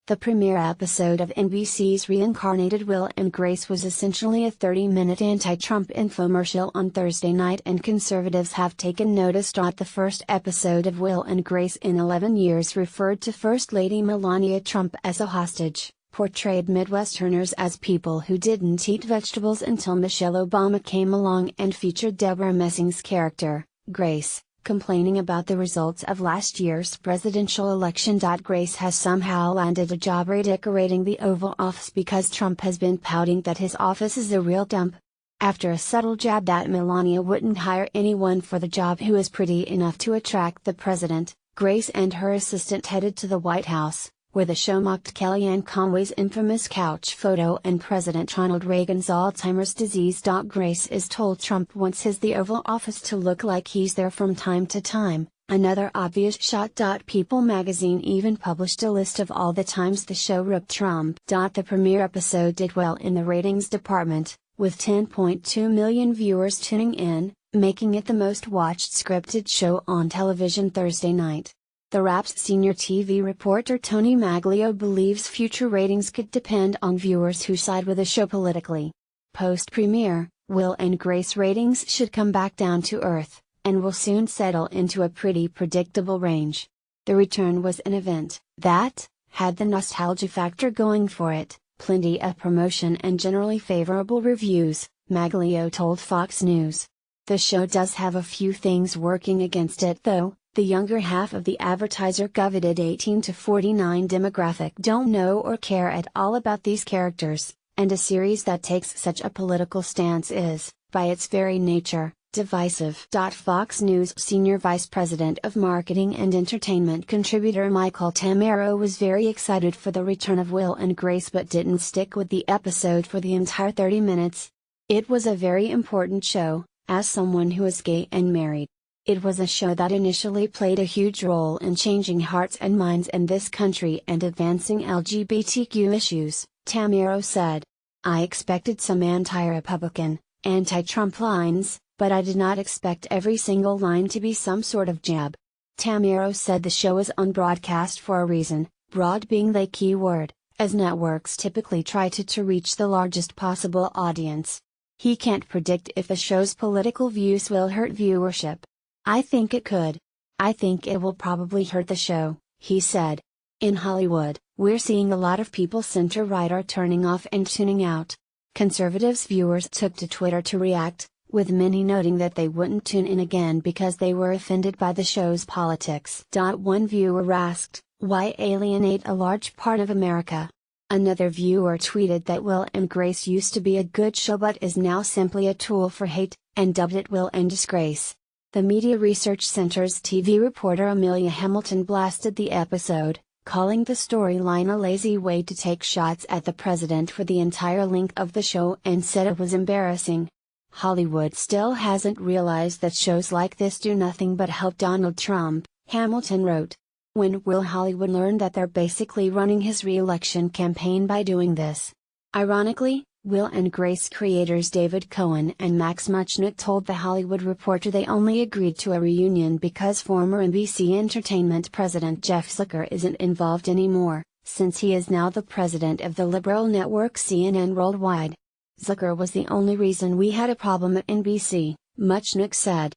The premiere episode of NBC's Reincarnated Will and Grace was essentially a 30-minute anti-Trump infomercial on Thursday night, and conservatives have taken notice. The first episode of Will and Grace in 11 years referred to First Lady Melania Trump as a hostage, portrayed Midwesterners as people who didn't eat vegetables until Michelle Obama came along, and featured Deborah Messing's character, Grace, complaining about the results of last year's presidential election. Grace has somehow landed a job redecorating the Oval Office because Trump has been pouting that his office is a real dump. After a subtle jab that Melania wouldn't hire anyone for the job who is pretty enough to attract the president, Grace and her assistant headed to the White House, where the show mocked Kellyanne Conway's infamous couch photo and President Ronald Reagan's Alzheimer's disease. Grace is told Trump wants the Oval Office to look like he's there from time to time, another obvious shot. People magazine even published a list of all the times the show ripped Trump. The premiere episode did well in the ratings department, with 10.2 million viewers tuning in, making it the most watched scripted show on television Thursday night. The Wrap's senior TV reporter Tony Maglio believes future ratings could depend on viewers who side with the show politically. Post-premiere, Will and Grace ratings should come back down to earth, and will soon settle into a pretty predictable range. The return was an event that had the nostalgia factor going for it, plenty of promotion and generally favorable reviews, Maglio told Fox News. The show does have a few things working against it though. The younger half of the advertiser-coveted 18 to 49 demographic don't know or care at all about these characters, and a series that takes such a political stance is, by its very nature, divisive. Fox News senior vice president of marketing and entertainment contributor Michael Tamero was very excited for the return of Will and Grace but didn't stick with the episode for the entire 30 minutes. It was a very important show, as someone who is gay and married. It was a show that initially played a huge role in changing hearts and minds in this country and advancing LGBTQ issues, Tamero said. I expected some anti-Republican, anti-Trump lines, but I did not expect every single line to be some sort of jab. Tamero said the show is on broadcast for a reason, broad being the key word, as networks typically try to reach the largest possible audience. He can't predict if the show's political views will hurt viewership. I think it could. I think it will probably hurt the show, he said. In Hollywood, we're seeing a lot of people center-right are turning off and tuning out. Conservatives viewers took to Twitter to react, with many noting that they wouldn't tune in again because they were offended by the show's politics. One viewer asked, why alienate a large part of America? Another viewer tweeted that Will and Grace used to be a good show but is now simply a tool for hate, and dubbed it Will and Disgrace. The Media Research Center's TV reporter Amelia Hamilton blasted the episode, calling the storyline a lazy way to take shots at the president for the entire length of the show, and said it was embarrassing. Hollywood still hasn't realized that shows like this do nothing but help Donald Trump, Hamilton wrote. When will Hollywood learn that they're basically running his re-election campaign by doing this? Ironically, Will and Grace creators David Cohen and Max Muchnick told The Hollywood Reporter they only agreed to a reunion because former NBC Entertainment president Jeff Zucker isn't involved anymore, since he is now the president of the liberal network CNN Worldwide. Zucker was the only reason we had a problem at NBC, Muchnick said.